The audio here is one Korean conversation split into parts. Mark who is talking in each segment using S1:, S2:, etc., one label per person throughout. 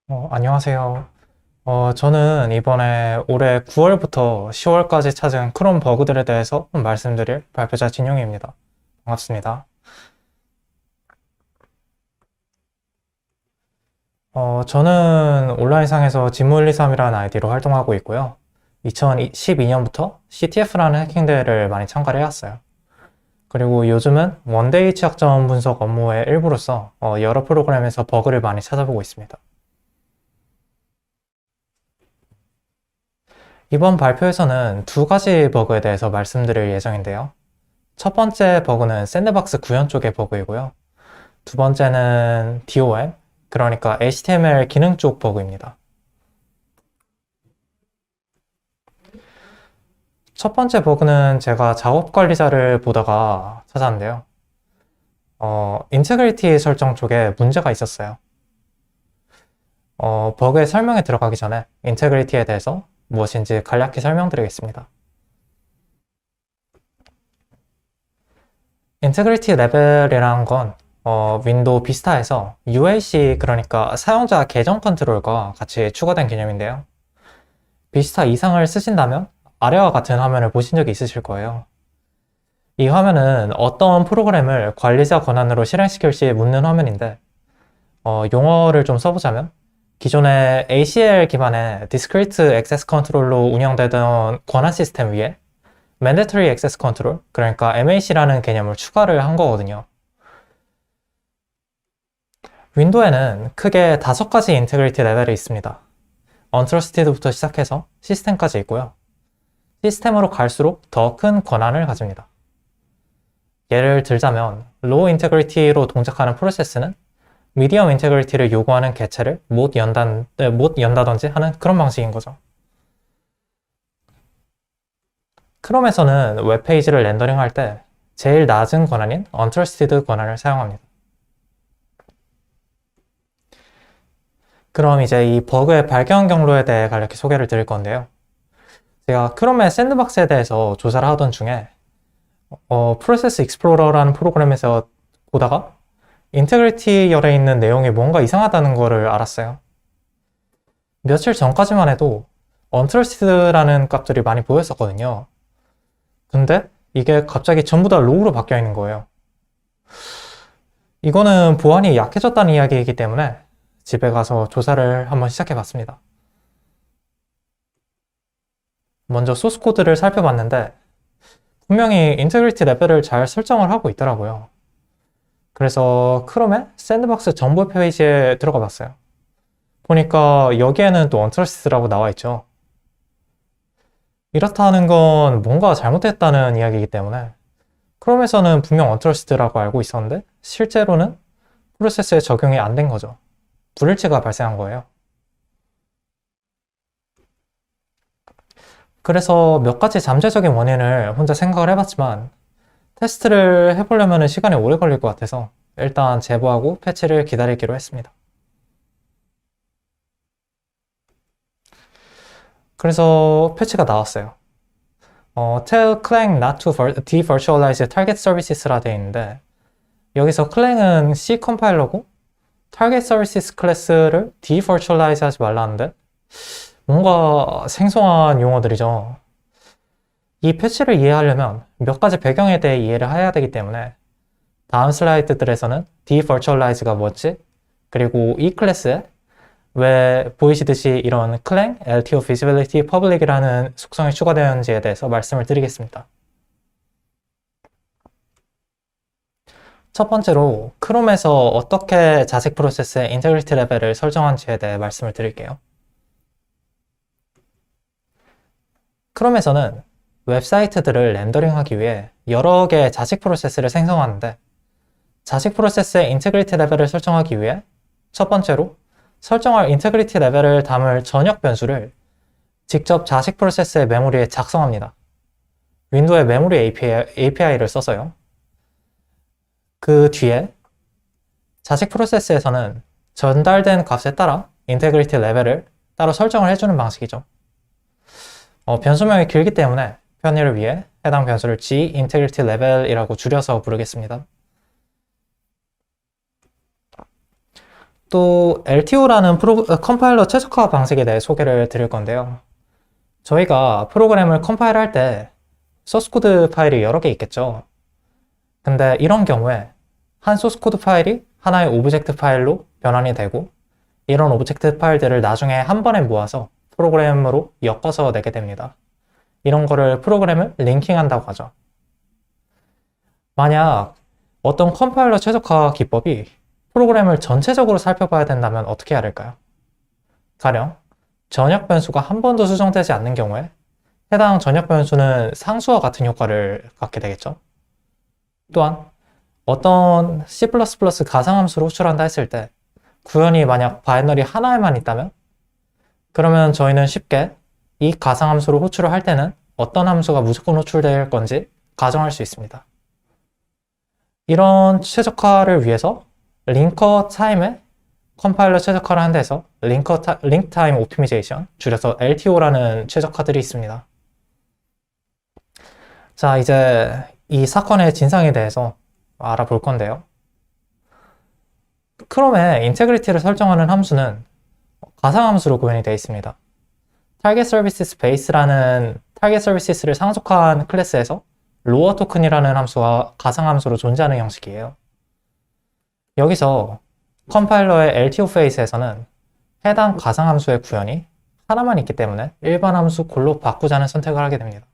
S1: 안녕하세요. 저는 이번에 올해 9월부터 10월까지 찾은 크롬 버그들에 대해서 말씀드릴 발표자 진용입니다. 반갑습니다. 저는 온라인상에서 진무123이라는 아이디로 활동하고 있고요. 2012년부터 CTF라는 해킹 대회를 많이 참가를 해왔어요. 그리고 요즘은 원데이 취약점 분석 업무의 일부로서 여러 프로그램에서 버그를 많이 찾아보고 있습니다. 이번 발표에서는 두 가지 버그에 대해서 말씀드릴 예정인데요. 첫 번째 버그는 샌드박스 구현 쪽의 버그이고요. 두 번째는 DOM, 그러니까 HTML 기능 쪽 버그입니다. 첫 번째 버그는 제가 작업 관리자를 보다가 찾았는데요. 인테그리티 설정 쪽에 문제가 있었어요. 버그의 설명에 들어가기 전에 인테그리티에 대해서 무엇인지 간략히 설명드리겠습니다. 인테그리티 레벨이란 건 윈도우 비스타에서 UAC, 그러니까 사용자 계정 컨트롤과 같이 추가된 개념인데요. 비스타 이상을 쓰신다면 아래와 같은 화면을 보신 적이 있으실 거예요. 이 화면은 어떤 프로그램을 관리자 권한으로 실행시킬지 묻는 화면인데, 용어를 좀 써보자면 기존의 ACL 기반의 Discrete Access Control로 운영되던 권한 시스템 위에 Mandatory Access Control, 그러니까 MAC라는 개념을 추가를 한 거거든요. 윈도우에는 크게 5가지 인테그리티 레벨이 있습니다. 언트러스티드부터 시작해서 시스템까지 있고요. 시스템으로 갈수록 더 큰 권한을 가집니다. 예를 들자면 로우 인테그리티로 동작하는 프로세스는 미디엄 인테그리티를 요구하는 개체를 못 연다든지 하는 그런 방식인 거죠. 크롬에서는 웹페이지를 렌더링할 때 제일 낮은 권한인 언트러스티드 권한을 사용합니다. 그럼 이제 이 버그의 발견 경로에 대해 간략히 소개를 드릴 건데요. 제가 크롬의 샌드박스에 대해서 조사를 하던 중에 프로세스 익스플로러라는 프로그램에서 보다가 인테그리티 열에 있는 내용이 뭔가 이상하다는 거를 알았어요. 며칠 전까지만 해도 언트러스티드라는 값들이 많이 보였었거든요. 근데 이게 갑자기 전부 다 로우로 바뀌어 있는 거예요. 이거는 보안이 약해졌다는 이야기이기 때문에 집에 가서 조사를 한번 시작해 봤습니다. 먼저 소스 코드를 살펴봤는데 분명히 인테그리티 레벨을 잘 설정을 하고 있더라고요. 그래서 크롬의 샌드박스 정보 페이지에 들어가 봤어요. 보니까 여기에는 또 언트러스티드라고 나와 있죠. 이렇다는 건 뭔가 잘못됐다는 이야기이기 때문에 크롬에서는 분명 언트러스티드라고 알고 있었는데 실제로는 프로세스에 적용이 안 된 거죠. 불일치가 발생한 거예요. 그래서 몇 가지 잠재적인 원인을 혼자 생각을 해봤지만 테스트를 해보려면 시간이 오래 걸릴 것 같아서 일단 제보하고 패치를 기다리기로 했습니다. 그래서 패치가 나왔어요. Tell Clang not to devirtualize target services라 되어 있는데 여기서 Clang은 C 컴파일러고 Target Services 클래스를 devirtualize 하지 말라는데 뭔가 생소한 용어들이죠. 이 패치를 이해하려면 몇 가지 배경에 대해 이해를 해야 되기 때문에 다음 슬라이드들에서는 devirtualize가 뭐지? 그리고 이 클래스에 왜 보이시듯이 이런 clang, LTO visibility, public이라는 속성이 추가되었는지에 대해서 말씀을 드리겠습니다. 첫 번째로 크롬에서 어떻게 자식 프로세스의 인테그리티 레벨을 설정한지에 대해 말씀을 드릴게요. 크롬에서는 웹사이트들을 렌더링하기 위해 여러 개의 자식 프로세스를 생성하는데 자식 프로세스의 인테그리티 레벨을 설정하기 위해 첫 번째로 설정할 인테그리티 레벨을 담을 전역 변수를 직접 자식 프로세스의 메모리에 작성합니다. 윈도우의 메모리 API를 써서요. 그 뒤에 자식 프로세스에서는 전달된 값에 따라 인테그리티 레벨을 따로 설정을 해주는 방식이죠. 변수명이 길기 때문에 편의를 위해 해당 변수를 G integrity level이라고 줄여서 부르겠습니다. 또 LTO라는 컴파일러 최적화 방식에 대해 소개를 드릴 건데요. 저희가 프로그램을 컴파일할 때 소스코드 파일이 여러 개 있겠죠. 근데 이런 경우에 한 소스코드 파일이 하나의 오브젝트 파일로 변환이 되고 이런 오브젝트 파일들을 나중에 한 번에 모아서 프로그램으로 엮어서 내게 됩니다. 이런 거를 프로그램을 링킹한다고 하죠. 만약 어떤 컴파일러 최적화 기법이 프로그램을 전체적으로 살펴봐야 된다면 어떻게 해야 될까요? 가령 전역 변수가 한 번도 수정되지 않는 경우에 해당 전역 변수는 상수와 같은 효과를 갖게 되겠죠. 또한 어떤 C++ 가상함수를 호출한다 했을 때 구현이 만약 바이너리 하나에만 있다면 그러면 저희는 쉽게 이 가상함수를 호출을 할 때는 어떤 함수가 무조건 호출될 건지 가정할 수 있습니다. 이런 최적화를 위해서 링커 타임에 컴파일러 최적화를 한 데서 링크 타임 옵티미제이션, 줄여서 LTO라는 최적화들이 있습니다. 자, 이제 이 사건의 진상에 대해서 알아볼 건데요. 크롬의 인테그리티를 설정하는 함수는 가상함수로 구현이 되어 있습니다. Target Services Base라는 Target Services를 상속한 클래스에서 로어 토큰이라는 함수가 가상함수로 존재하는 형식이에요. 여기서 컴파일러의 LTO 페이스에서는 해당 가상함수의 구현이 하나만 있기 때문에 일반 함수 골로 바꾸자는 선택을 하게 됩니다.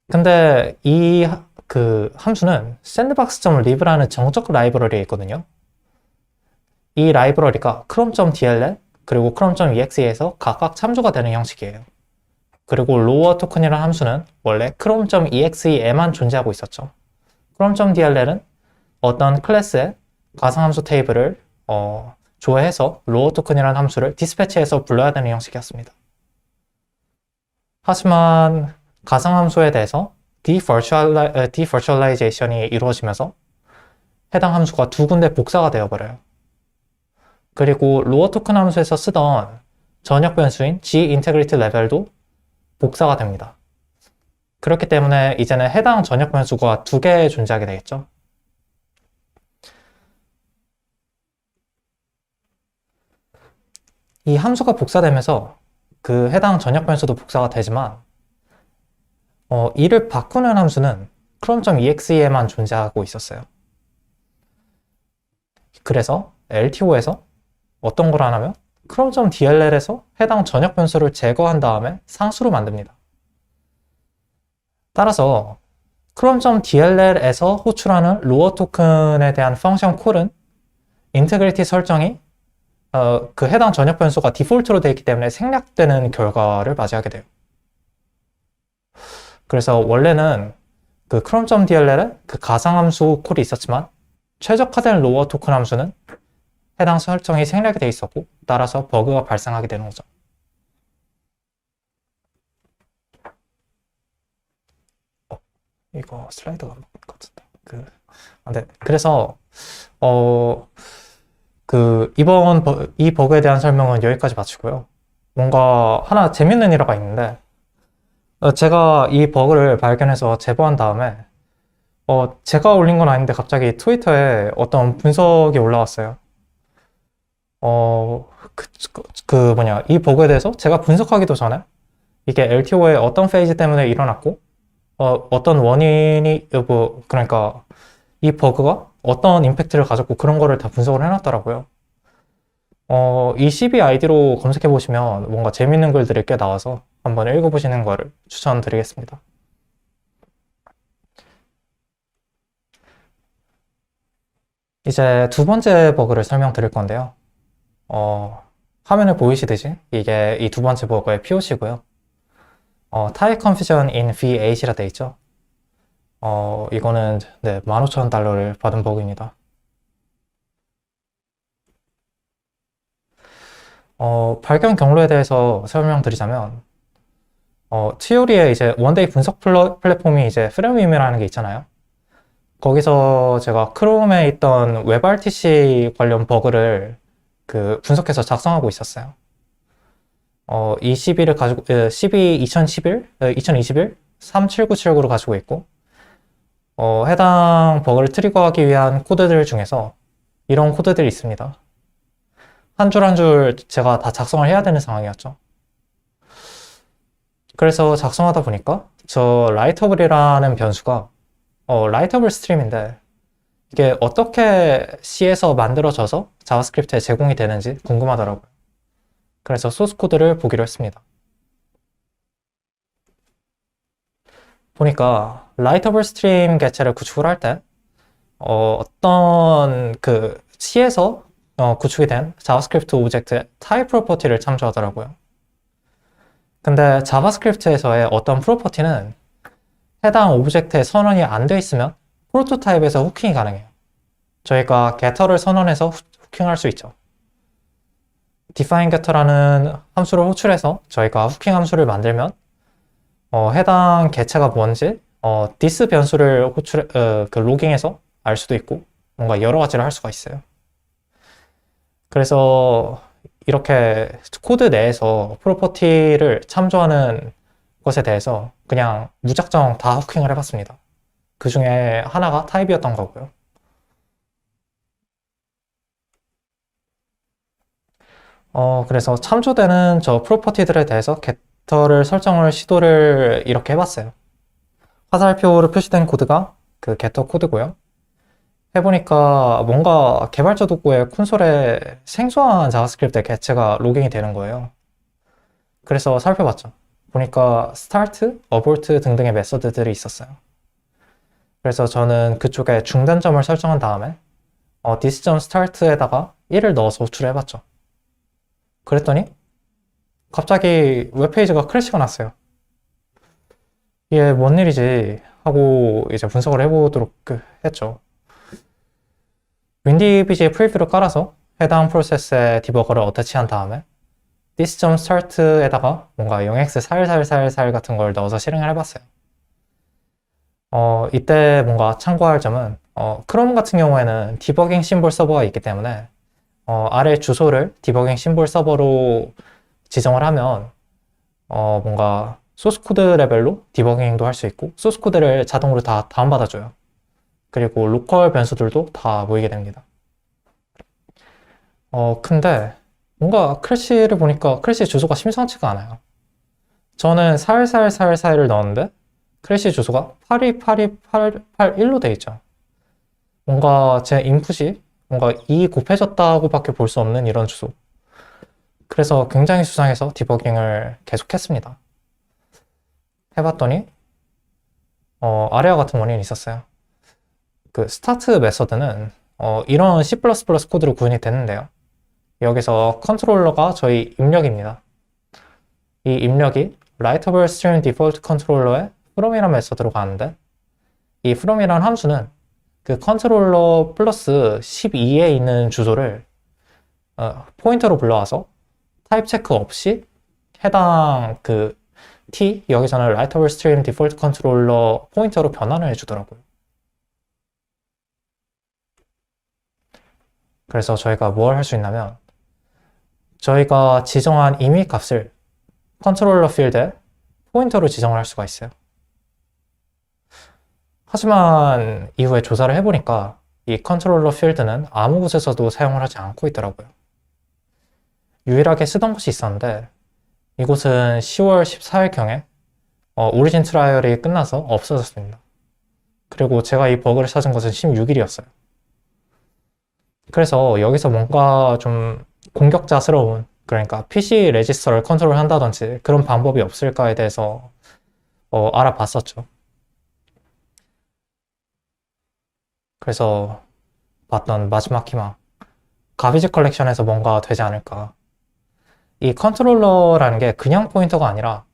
S1: 근데 이 함수는 sandbox.lib라는 정적 라이브러리에 있거든요. 이 라이브러리가 chrome.dll 그리고 chrome.exe에서 각각 참조가 되는 형식이에요. 그리고 로어 토큰이라는 함수는 원래 chrome.exe에만 존재하고 있었죠. chrome.dll은 어떤 클래스의 가상함수 테이블을 조회해서 로어 토큰이라는 함수를 디스패치해서 불러야 되는 형식이었습니다. 하지만 가상함수에 대해서 디버추얼라이제이션이 이루어지면서 해당 함수가 두 군데 복사가 되어버려요. 그리고 로어 토큰 함수에서 쓰던 전역 변수인 G-Integrity 레벨도 복사가 됩니다. 그렇기 때문에 이제는 해당 전역 변수가 두 개 존재하게 되겠죠. 이 함수가 복사되면서 그 해당 전역 변수도 복사가 되지만 이를 바꾸는 함수는 chrome.exe에만 존재하고 있었어요. 그래서 LTO에서 어떤 걸 하냐면 chrome.dll에서 해당 전역 변수를 제거한 다음에 상수로 만듭니다. 따라서 chrome.dll에서 호출하는 로어 토큰에 대한 펑션 콜은 인테그리티 설정이 그 해당 전역 변수가 디폴트로 되어 있기 때문에 생략되는 결과를 맞이하게 돼요. 그래서 원래는 그 chrome.dll에 그 가상함수 콜이 있었지만 최적화된 로어 토큰 함수는 해당 설정이 생략이 되어 있었고 따라서 버그가 발생하게 되는 거죠. 이거 슬라이드가 안 바뀐 것 같은데. 네. 그래서 이번 이 버그에 대한 설명은 여기까지 마치고요. 뭔가 하나 재밌는 일화가 있는데 제가 이 버그를 발견해서 제보한 다음에 제가 올린 건 아닌데 갑자기 트위터에 어떤 분석이 올라왔어요. 이 버그에 대해서 제가 분석하기도 전에 이게 LTO의 어떤 페이지 때문에 일어났고 어떤 원인이 그러니까 이 버그가 어떤 임팩트를 가졌고 그런 거를 다 분석을 해놨더라고요. 이 CB-ID로 검색해 보시면 뭔가 재밌는 글들이 꽤 나와서 한번 읽어보시는 거를 추천드리겠습니다. 이제 두 번째 버그를 설명드릴 건데요. 화면에 보이시듯이 이게 이 두 번째 버그의 POC고요. Type Confusion in V8이라 되어 있죠. 이거는 15,000달러를 받은 버그입니다. 발견 경로에 대해서 설명드리자면 티오리에 이제 원데이 분석 플랫폼이 이제 프레미움이라는 게 있잖아요. 거기서 제가 크롬에 있던 WebRTC 관련 버그를 분석해서 작성하고 있었어요. 이 CV를 가지고 CV 2021 37979로 가지고 있고 해당 버그를 트리거하기 위한 코드들 중에서 이런 코드들이 있습니다. 한 줄 한 줄 제가 다 작성을 해야 되는 상황이었죠. 그래서 작성하다 보니까 저 라이터블이라는 변수가 라이터블 스트림인데 이게 어떻게 C에서 만들어져서 자바스크립트에 제공이 되는지 궁금하더라고요. 그래서 소스 코드를 보기로 했습니다. 보니까 라이터블 스트림 개체를 구축을 할 때 어떤 그 C에서 구축이 된 자바스크립트 오브젝트의 타입 프로퍼티를 참조하더라고요. 근데 자바스크립트에서의 어떤 프로퍼티는 해당 오브젝트에 선언이 안 돼 있으면 프로토타입에서 후킹이 가능해요. 저희가 getter를 선언해서 후킹할 수 있죠. define getter라는 함수를 호출해서 저희가 후킹 함수를 만들면 해당 개체가 뭔지 this 변수를 그 로깅해서 알 수도 있고 뭔가 여러 가지를 할 수가 있어요. 그래서 이렇게 코드 내에서 프로퍼티를 참조하는 것에 대해서 그냥 무작정 다 후킹을 해봤습니다. 그 중에 하나가 타입이었던 거고요. 그래서 참조되는 저 프로퍼티들에 대해서 getter를 설정을 시도를 이렇게 해봤어요. 화살표로 표시된 코드가 그 getter 코드고요. 해보니까 뭔가 개발자 도구의 콘솔에 생소한 자바스크립트 개체가 로깅이 되는 거예요. 그래서 살펴봤죠. 보니까 start, abort 등등의 메서드들이 있었어요. 그래서 저는 그쪽에 중단점을 설정한 다음에 this.start에다가 1을 넣어서 호출해봤죠. 그랬더니 갑자기 웹페이지가 크래시가 났어요. 이게 뭔 일이지 하고 이제 분석을 해보도록 했죠. 윈디비지의 프리뷰를 깔아서 해당 프로세스의 디버거를 어태치한 다음에 this.start에다가 뭔가 0x 살살살살 같은 걸 넣어서 실행을 해봤어요. 이때 뭔가 참고할 점은 크롬 같은 경우에는 디버깅 심볼 서버가 있기 때문에 아래 주소를 디버깅 심볼 서버로 지정을 하면 뭔가 소스코드 레벨로 디버깅도 할 수 있고 소스코드를 자동으로 다 다운받아줘요. 그리고 로컬 변수들도 다 모이게 됩니다. 근데 뭔가 크래시를 보니까 크래시 주소가 심상치가 않아요. 저는 살살살살을 넣었는데 크래시 주소가 828281로 돼 있죠. 뭔가 제 인풋이 뭔가 2 곱해졌다고 밖에 볼 수 없는 이런 주소. 그래서 굉장히 수상해서 디버깅을 계속했습니다. 해봤더니 아래와 같은 원인이 있었어요. 그 스타트 메서드는 이런 C++ 코드로 구현이 됐는데요. 여기서 컨트롤러가 저희 입력입니다. 이 입력이 writable string default 컨트롤러의 from이라는 메서드로 가는데 이 from이라는 함수는 그 컨트롤러 플러스 12에 있는 주소를 포인터로 불러와서 타입 체크 없이 해당 그 t 여기서는 writable string default 컨트롤러 포인터로 변환을 해주더라고요. 그래서 저희가 뭘 할 수 있냐면 저희가 지정한 임의 값을 컨트롤러 필드에 포인터로 지정을 할 수가 있어요. 하지만 이후에 조사를 해보니까 이 컨트롤러 필드는 아무 곳에서도 사용을 하지 않고 있더라고요. 유일하게 쓰던 곳이 있었는데 이곳은 10월 14일경에 오리진 트라이얼이 끝나서 없어졌습니다. 그리고 제가 이 버그를 찾은 것은 16일이었어요. 그래서 여기서 뭔가 좀 공격자스러운, 그러니까 PC 레지스터를 컨트롤 한다든지 그런 방법이 없을까에 대해서 알아봤었죠. 그래서 봤던 마지막 희망, 가비지 컬렉션에서 뭔가 되지 않을까. 이 컨트롤러라는 게 그냥 포인터가 아니라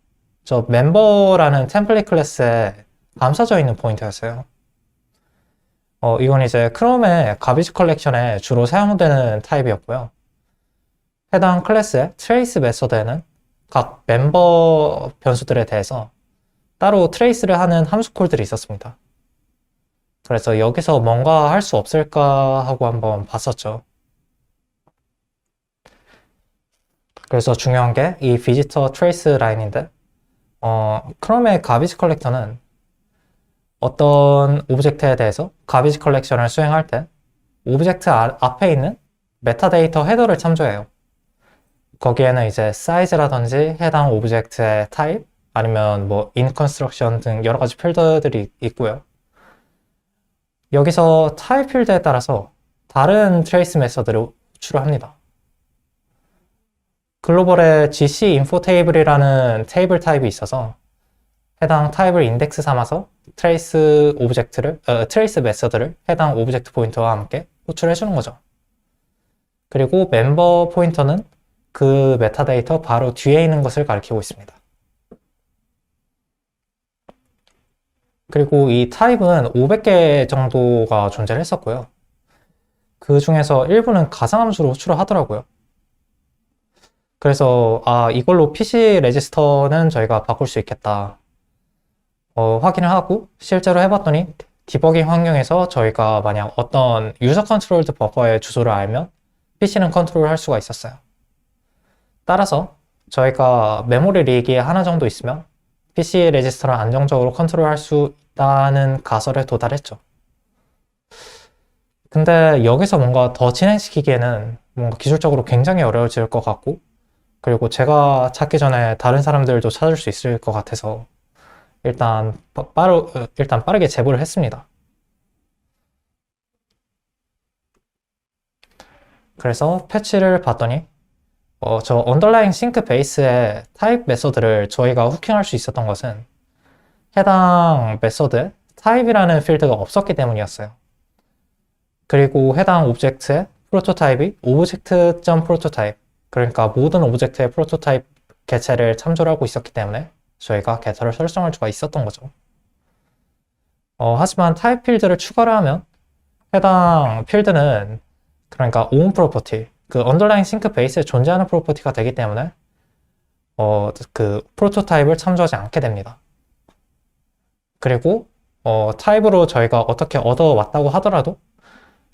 S1: 저 멤버라는 템플릿 클래스에 감싸져 있는 포인터였어요. 이건 이제 크롬의 가비지 컬렉션에 주로 사용되는 타입이었고요. 해당 클래스의 트레이스 메서드에는 각 멤버 변수들에 대해서 따로 트레이스를 하는 함수 콜들이 있었습니다. 그래서 여기서 뭔가 할 수 없을까 하고 한번 봤었죠. 그래서 중요한 게 이 비지터 트레이스 라인인데 크롬의 가비지 컬렉터는 어떤 오브젝트에 대해서 가비지 컬렉션을 수행할 때 오브젝트 앞에 있는 메타데이터 헤더를 참조해요. 거기에는 이제 사이즈라든지 해당 오브젝트의 타입, 아니면 뭐 인컨스트럭션 등 여러 가지 필드들이 있고요. 여기서 타입 필드에 따라서 다른 트레이스 메서드를 호출합니다. 글로벌에 GC 인포 테이블이라는 테이블 타입이 있어서 해당 타입을 인덱스 삼아서 트레이스 메서드를 해당 오브젝트 포인터와 함께 호출해 주는 거죠. 그리고 멤버 포인터는 그 메타데이터 바로 뒤에 있는 것을 가리키고 있습니다. 그리고 이 타입은 500개 정도가 존재를 했었고요. 그 중에서 일부는 가상함수로 호출을 하더라고요. 그래서 이걸로 PC 레지스터는 저희가 바꿀 수 있겠다 확인을 하고 실제로 해봤더니 디버깅 환경에서 저희가 만약 어떤 유저 컨트롤드 버퍼의 주소를 알면 PC는 컨트롤 할 수가 있었어요. 따라서 저희가 메모리 리익이 하나 정도 있으면 PC 레지스터를 안정적으로 컨트롤할 수 있다는 가설에 도달했죠. 근데 여기서 뭔가 더 진행시키기에는 뭔가 기술적으로 굉장히 어려워질 것 같고, 그리고 제가 찾기 전에 다른 사람들도 찾을 수 있을 것 같아서 일단 빠르게 제보를 했습니다. 그래서 패치를 봤더니 저 언더라잉 싱크 베이스의 타입 메서드를 저희가 후킹할 수 있었던 것은 해당 메서드에 타입이라는 필드가 없었기 때문이었어요. 그리고 해당 오브젝트의 프로토타입이 오브젝트.프로토타입, 그러니까 모든 오브젝트의 프로토타입 개체를 참조를 하고 있었기 때문에 저희가 개체를 설정할 수가 있었던 거죠. 하지만 타입 필드를 추가를 하면 해당 필드는 그러니까 오wn 프로퍼티, 그 언더라잉 싱크 베이스에 존재하는 프로퍼티가 되기 때문에 그 프로토타입을 참조하지 않게 됩니다. 그리고 타입으로 저희가 어떻게 얻어왔다고 하더라도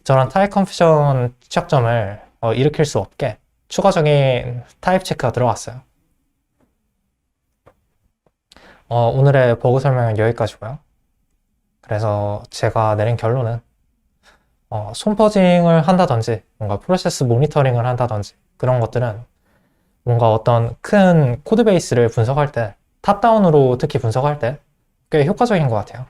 S1: 저런 타입 컨퓨전 취약점을 일으킬 수 없게 추가적인 타입 체크가 들어갔어요. 오늘의 버그 설명은 여기까지고요. 그래서 제가 내린 결론은 손퍼징을 한다든지 뭔가 프로세스 모니터링을 한다든지 그런 것들은 뭔가 어떤 큰 코드베이스를 분석할 때, 탑다운으로 특히 분석할 때 꽤 효과적인 것 같아요.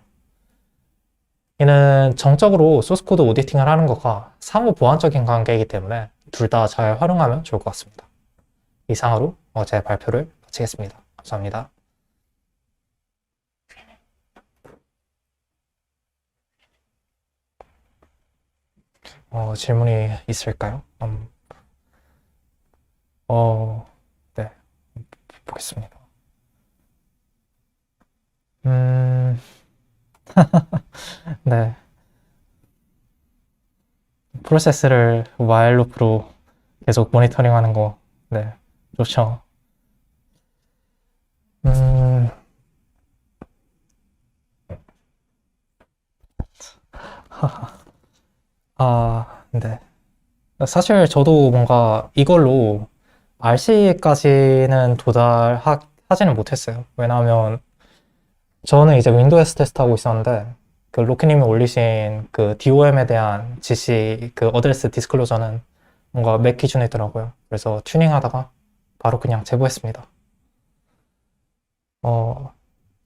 S1: 이는 정적으로 소스코드 오디팅을 하는 것과 상호 보완적인 관계이기 때문에 둘 다 잘 활용하면 좋을 것 같습니다. 이상으로 제 발표를 마치겠습니다. 감사합니다. 질문이 있을까요? 네, 보겠습니다. 네. 프로세스를 while loop로 계속 모니터링 하는 거, 네, 좋죠. 네. 사실 저도 뭔가 이걸로 RC까지는 도달하지는 못했어요. 왜냐하면 저는 이제 윈도우에서 테스트하고 있었는데 그 로키님이 올리신 그 DOM에 대한 GC 그 어드레스 디스클로저는 뭔가 맥 기준에 있더라고요. 그래서 튜닝하다가 바로 그냥 제보했습니다.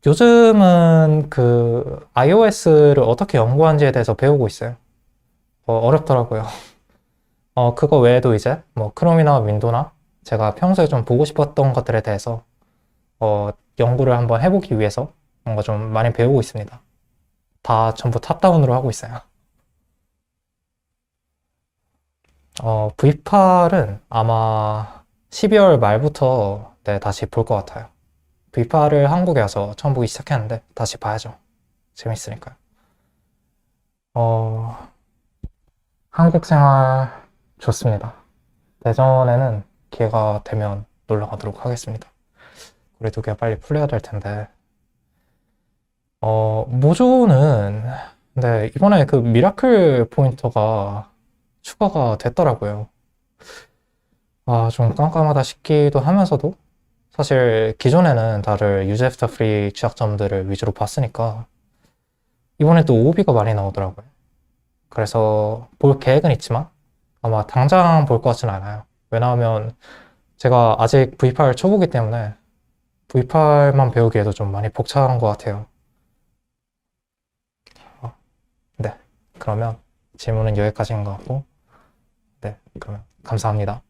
S1: 요즘은 그 iOS를 어떻게 연구하는지에 대해서 배우고 있어요. 어렵더라고요. 그거 외에도 이제 뭐 크롬이나 윈도우나 제가 평소에 좀 보고 싶었던 것들에 대해서 연구를 한번 해보기 위해서 뭔가 좀 많이 배우고 있습니다. 다 전부 탑다운으로 하고 있어요. V8은 아마 12월 말부터 네, 다시 볼 것 같아요. V8을 한국에 와서 처음 보기 시작했는데 다시 봐야죠. 재밌으니까요. 한국 생활 좋습니다. 대전에는 기회가 되면 놀러 가도록 하겠습니다. 우리 두 개가 빨리 풀려야 될 텐데. 모조는 네, 이번에 그 미라클 포인터가 추가가 됐더라고요. 좀 깜깜하다 싶기도 하면서도 사실 기존에는 다들 유즈 애프터 프리 취약점들을 위주로 봤으니까 이번에 또 OOB가 많이 나오더라고요. 그래서 볼 계획은 있지만 아마 당장 볼 것 같진 않아요. 왜냐하면 제가 아직 V8 초보기 때문에 V8만 배우기에도 좀 많이 벅찬 것 같아요. 네, 그러면 질문은 여기까지인 것 같고, 네, 그러면 감사합니다.